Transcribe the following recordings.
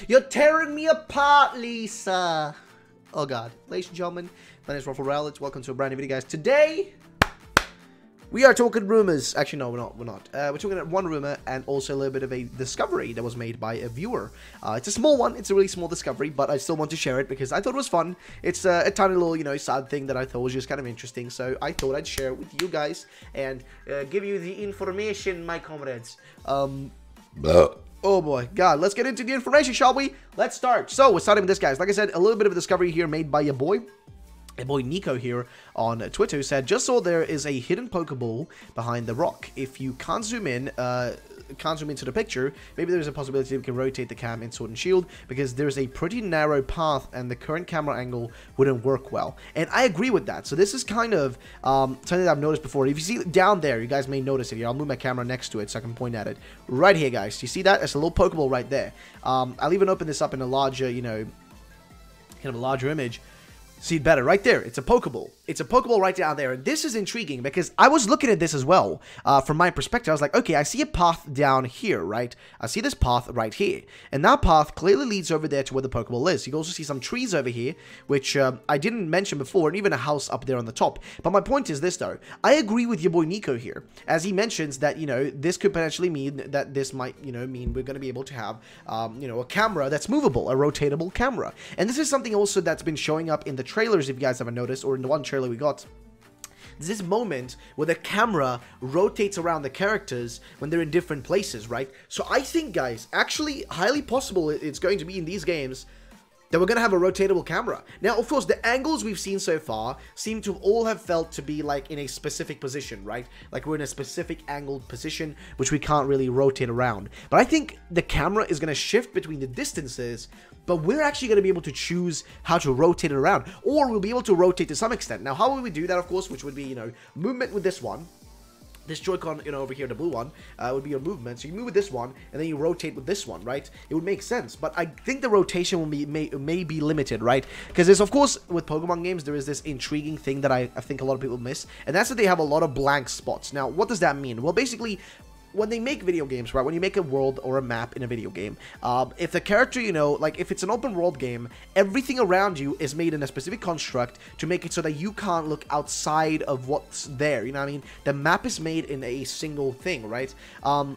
You're tearing me apart, Lisa. Oh god. Ladies and gentlemen, my name is RuffledRowlit. Welcome to a brand new video, guys. Today, we are talking rumors. Actually, no, we're not. We're talking about one rumor and also a little bit of a discovery that was made by a viewer. It's a small one. It's a really small discovery, but I still want to share it because I thought it was fun. It's a tiny little, you know, sad thing that I thought was just kind of interesting. So I thought I'd share it with you guys and give you the information, my comrades. Oh boy, God, let's get into the information, shall we? Let's start. So, we're starting with this, guys. Like I said, a little bit of a discovery here made by your boy. My boy Nico here on Twitter, who said, just saw there is a hidden Pokeball behind the rock. If you can't zoom in to the picture, maybe there's a possibility we can rotate the cam in Sword and Shield, because there's a pretty narrow path and the current camera angle wouldn't work well. And I agree with that. So this is kind of something that I've noticed before. If you see down there, you guys may notice it here. I'll move my camera next to it so I can point at it. Right here, guys. You see that? It's a little Pokeball right there. I'll even open this up in a larger, you know, kind of a larger image. See it better right there. It's a Pokeball. It's a Pokeball right down there. And this is intriguing because I was looking at this as well. From my perspective, I was like, okay, I see a path down here, right? I see this path right here. And that path clearly leads over there to where the Pokeball is. You can also see some trees over here, which I didn't mention before, and even a house up there on the top. But my point is this, though. I agree with your boy Nico here, as he mentions that, you know, this could potentially mean that this might, you know, mean we're going to be able to have, you know, a camera that's movable, a rotatable camera. And this is something also that's been showing up in the trailers, if you guys haven't noticed, or in the one trailer we got. This moment where the camera rotates around the characters when they're in different places, right? So I think, guys, actually highly possible it's going to be in these games that we're going to have a rotatable camera. Now, of course, the angles we've seen so far seem to all have felt to be like in a specific position, right? Like we're in a specific angled position, which we can't really rotate around. But I think the camera is going to shift between the distances, but we're actually going to be able to choose how to rotate it around. Or we'll be able to rotate to some extent. Now, how will we do that, of course, which would be, you know, movement with this one. This Joy-Con, you know, over here, the blue one, would be your movement. So you move with this one, and then you rotate with this one, right? It would make sense. But I think the rotation will be may be limited, right? Because there's, of course, with Pokemon games, there is this intriguing thing that I think a lot of people miss. And that's that they have a lot of blank spots. Now, what does that mean? Well, basically, when they make video games, right, when you make a world or a map in a video game, if the character, you know, like if it's an open world game, everything around you is made in a specific construct to make it so that you can't look outside of what's there, you know what I mean? The map is made in a single thing, right? But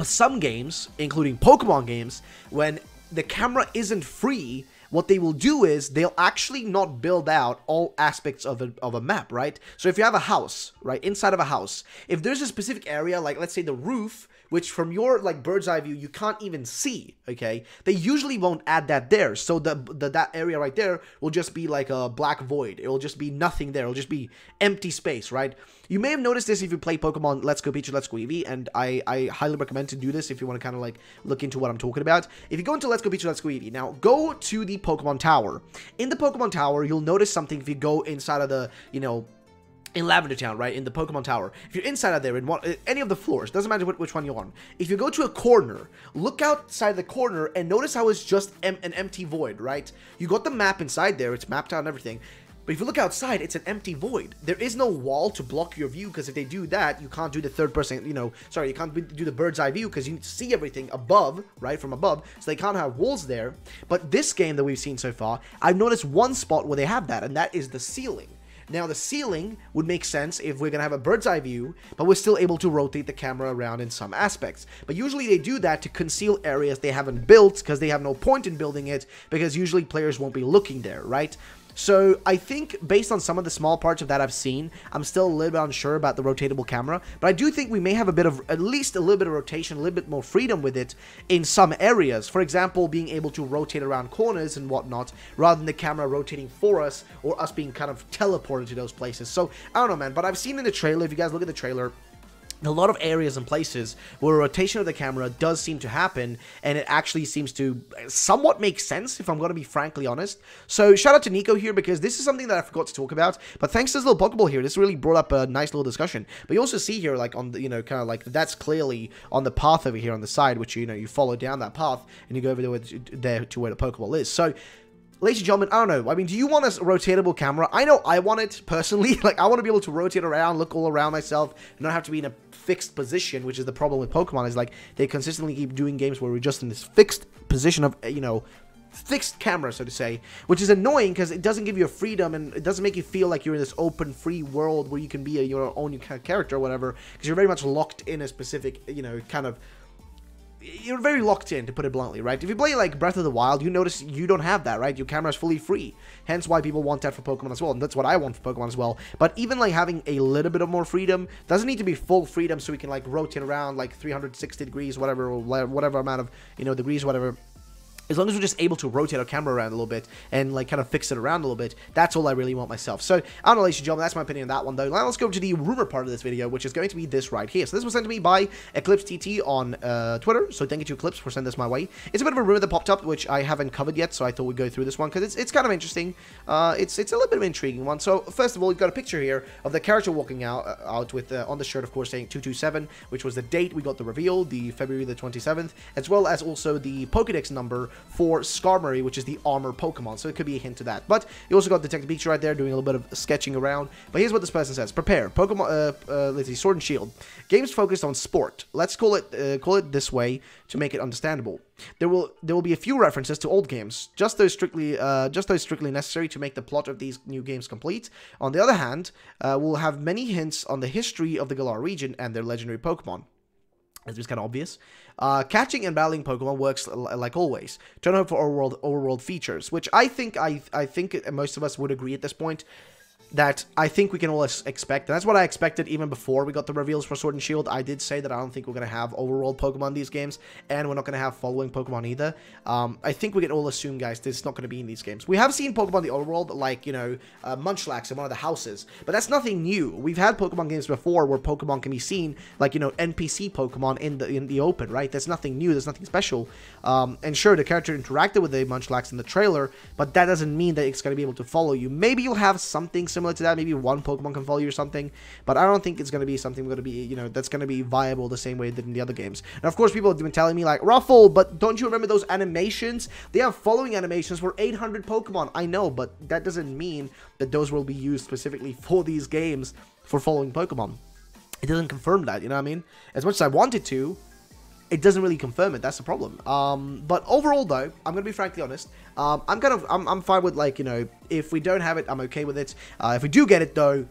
some games, including Pokemon games, when the camera isn't free, what they will do is they'll actually not build out all aspects of a map, right? So if you have a house, right, inside of a house, if there's a specific area, like let's say the roof, which from your like bird's eye view you can't even see, okay, they usually won't add that there. So that area right there will just be like a black void. It will just be nothing there. It'll just be empty space, right? You may have noticed this if you play Pokemon Let's Go Pikachu, Let's Go Eevee, and I highly recommend to do this if you want to kind of like look into what I'm talking about. If you go into Let's Go Pikachu, Let's Go Eevee, now go to the Pokemon Tower. In the Pokemon Tower, you'll notice something if you go inside of the, you know, in Lavender Town, right, in the Pokemon Tower. If you're inside of there, in any of the floors, doesn't matter which one you're on. If you go to a corner, look outside the corner and notice how it's just an empty void, right? You got the map inside there, it's mapped out and everything. But if you look outside, it's an empty void. There is no wall to block your view, because if they do that, you can't do the third person, you know, sorry, you can't do the bird's eye view, because you need to see everything above, right, from above, so they can't have walls there. But this game that we've seen so far, I've noticed one spot where they have that, and that is the ceiling. Now, the ceiling would make sense if we're going to have a bird's eye view, but we're still able to rotate the camera around in some aspects. But usually they do that to conceal areas they haven't built, because they have no point in building it, because usually players won't be looking there, right? So I think based on some of the small parts of that I've seen, I'm still a little bit unsure about the rotatable camera, but I do think we may have a bit of, at least a little bit of rotation, a little bit more freedom with it in some areas. For example, being able to rotate around corners and whatnot, rather than the camera rotating for us, or us being kind of teleported to those places. So, I don't know, man, but I've seen in the trailer, if you guys look at the trailer, a lot of areas and places where a rotation of the camera does seem to happen, and it actually seems to somewhat make sense, if I'm going to be frankly honest. So shout out to Nico here, because this is something that I forgot to talk about, but thanks to this little Pokeball here, this really brought up a nice little discussion. But you also see here, like, on the, you know, kind of like, that's clearly on the path over here on the side, which, you know, you follow down that path, and you go over there to where the Pokeball is. So ladies and gentlemen, I don't know. I mean, do you want a rotatable camera? I know I want it, personally. Like, I want to be able to rotate around, look all around myself, and not have to be in a fixed position, which is the problem with Pokemon, is like, they consistently keep doing games where we're just in this fixed position of, you know, fixed camera, so to say, which is annoying because it doesn't give you a freedom, and it doesn't make you feel like you're in this open, free world where you can be your own character or whatever, because you're very much locked in a specific, you know, kind of, you're very locked in, to put it bluntly, right? If you play, like, Breath of the Wild, you notice you don't have that, right? Your camera is fully free, hence why people want that for Pokemon as well, and that's what I want for Pokemon as well. But even, like, having a little bit of more freedom, doesn't need to be full freedom so we can, like, rotate around, like, 360 degrees, whatever, or whatever amount of, you know, degrees, whatever. As long as we're just able to rotate our camera around a little bit and, like, kind of fix it around a little bit, that's all I really want myself. So, I don't know, ladies and gentlemen, that's my opinion on that one, though. Now, let's go to the rumor part of this video, which is going to be this right here. So, this was sent to me by Eclipse TT on Twitter, so thank you to Eclipse for sending this my way. It's a bit of a rumor that popped up, which I haven't covered yet, so I thought we'd go through this one, because it's kind of interesting. It's a little bit of an intriguing one. So, first of all, we've got a picture here of the character walking out with, on the shirt, of course, saying 227, which was the date we got the reveal, the February the 27th, as well as also the Pokedex number for Skarmory, which is the armor Pokemon, so it could be a hint to that. But you also got Detective Pikachu right there doing a little bit of sketching around. But here's what this person says: prepare Pokemon. Let's see, Sword and Shield games focused on sport. Let's call it this way to make it understandable. There will be a few references to old games, just those strictly necessary to make the plot of these new games complete. On the other hand, we'll have many hints on the history of the Galar region and their legendary Pokemon. It's just kind of obvious. Catching and battling Pokemon works like always. Don't hope for overworld features, which I think most of us would agree at this point that I think we can all expect. And that's what I expected even before we got the reveals for Sword and Shield. I did say that I don't think we're going to have overworld Pokemon in these games, and we're not going to have following Pokemon either. I think we can all assume, guys, that it's not going to be in these games. We have seen Pokemon in the overworld, like, you know, Munchlax in one of the houses, but that's nothing new. We've had Pokemon games before where Pokemon can be seen, like, you know, NPC Pokemon in the open, right? That's nothing new. There's nothing special. And sure, the character interacted with the Munchlax in the trailer, but that doesn't mean that it's going to be able to follow you. Maybe you'll have something similar to that. Maybe one Pokemon can follow you or something, but I don't think it's going to be something going to be, you know, that's going to be viable the same way it did in the other games. And of course, people have been telling me, like, Ruffle, but don't you remember those animations? They have following animations for 800 Pokemon. I know, but that doesn't mean that those will be used specifically for these games for following Pokemon. It doesn't confirm that, you know what I mean? As much as I wanted to, it doesn't really confirm it. That's the problem. But overall, though, I'm gonna be frankly honest. I'm fine with, like, you know, if we don't have it, I'm okay with it. If we do get it, though,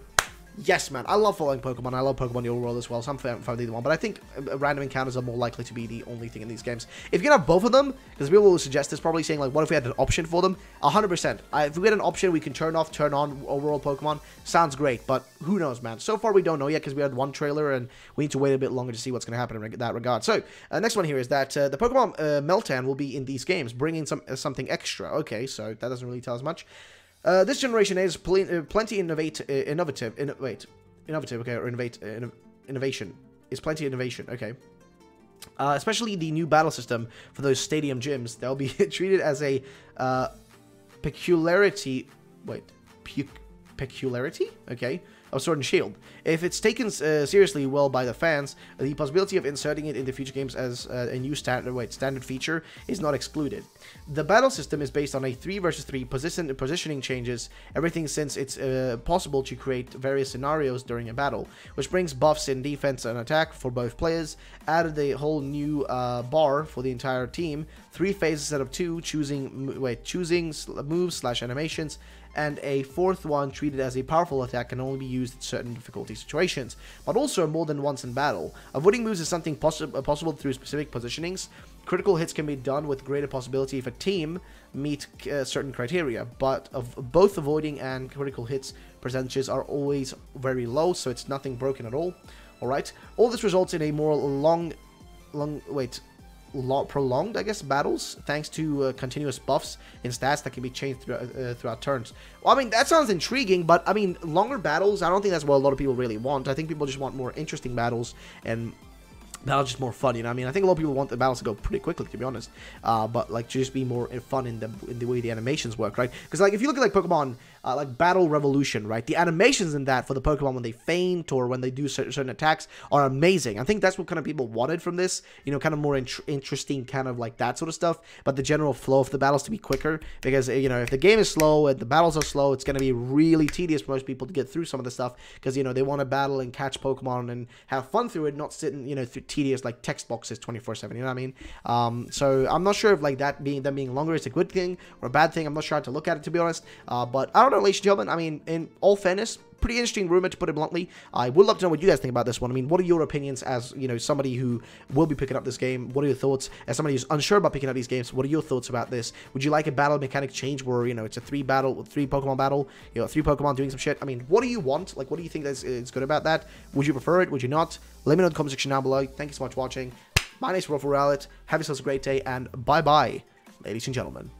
yes, man. I love following Pokemon. I love Pokemon the overworld as well, so I'm fine with either one. But I think random encounters are more likely to be the only thing in these games. If you can have both of them, because people will suggest this, probably saying, like, what if we had an option for them? 100%. If we had an option, we can turn off, turn on overworld Pokemon. Sounds great, but who knows, man? So far, we don't know yet, because we had one trailer, and we need to wait a bit longer to see what's going to happen in that regard. So, next one here is that the Pokemon Meltan will be in these games, bringing something extra. Okay, so that doesn't really tell us much. This generation is plenty innovative, okay, or innovation. Is plenty innovation, okay. Especially the new battle system for those stadium gyms. They'll be treated as a peculiarity, okay, of Sword and Shield. If it's taken seriously well by the fans, the possibility of inserting it into future games as a new standard feature is not excluded. The battle system is based on a 3 versus 3 positioning changes, everything since it's possible to create various scenarios during a battle, which brings buffs in defense and attack for both players, added a whole new bar for the entire team, 3 phases instead of 2, choosing moves/animations, and a 4th one treated as a powerful attack can only be used in certain difficulty situations, but also more than once in battle. Avoiding moves is something possible through specific positionings. Critical hits can be done with greater possibility if a team meet certain criteria, but both avoiding and critical hits percentages are always very low, so it's nothing broken at all. Alright, all this results in a more prolonged, I guess, battles, thanks to continuous buffs in stats that can be changed throughout turns. Well, I mean, that sounds intriguing, but, I mean, longer battles, I don't think that's what a lot of people really want. I think people just want more interesting battles, and Battle's just more fun, you know what I mean? I think a lot of people want the battles to go pretty quickly, to be honest. But, like, to just be more fun in the way the animations work, right? Because, like, if you look at, like, Pokemon, like, Battle Revolution, right? The animations in that for the Pokemon when they faint or when they do certain attacks are amazing. I think that's what kind of people wanted from this. You know, kind of more interesting, kind of, like, that sort of stuff. But the general flow of the battles to be quicker. Because, you know, if the game is slow and the battles are slow, it's going to be really tedious for most people to get through some of the stuff. Because, you know, they want to battle and catch Pokemon and have fun through it, not sitting, you know, through tedious, like, text boxes 24/7, you know what I mean? So I'm not sure if, like, them being longer is a good thing or a bad thing. I'm not sure how to look at it, to be honest. But I don't know, ladies and gentlemen. I mean, in all fairness, pretty interesting rumor, to put it bluntly. I would love to know what you guys think about this one. I mean, what are your opinions as, you know, somebody who will be picking up this game? What are your thoughts? As somebody who's unsure about picking up these games, what are your thoughts about this? Would you like a battle mechanic change where, you know, it's a three Pokemon battle, you know, 3 Pokemon doing some shit? I mean, what do you want? Like, what do you think is good about that? Would you prefer it? Would you not? Let me know in the comment section down below. Thank you so much for watching. My name is RuffledRowlit. Have yourselves a great day, and bye-bye, ladies and gentlemen.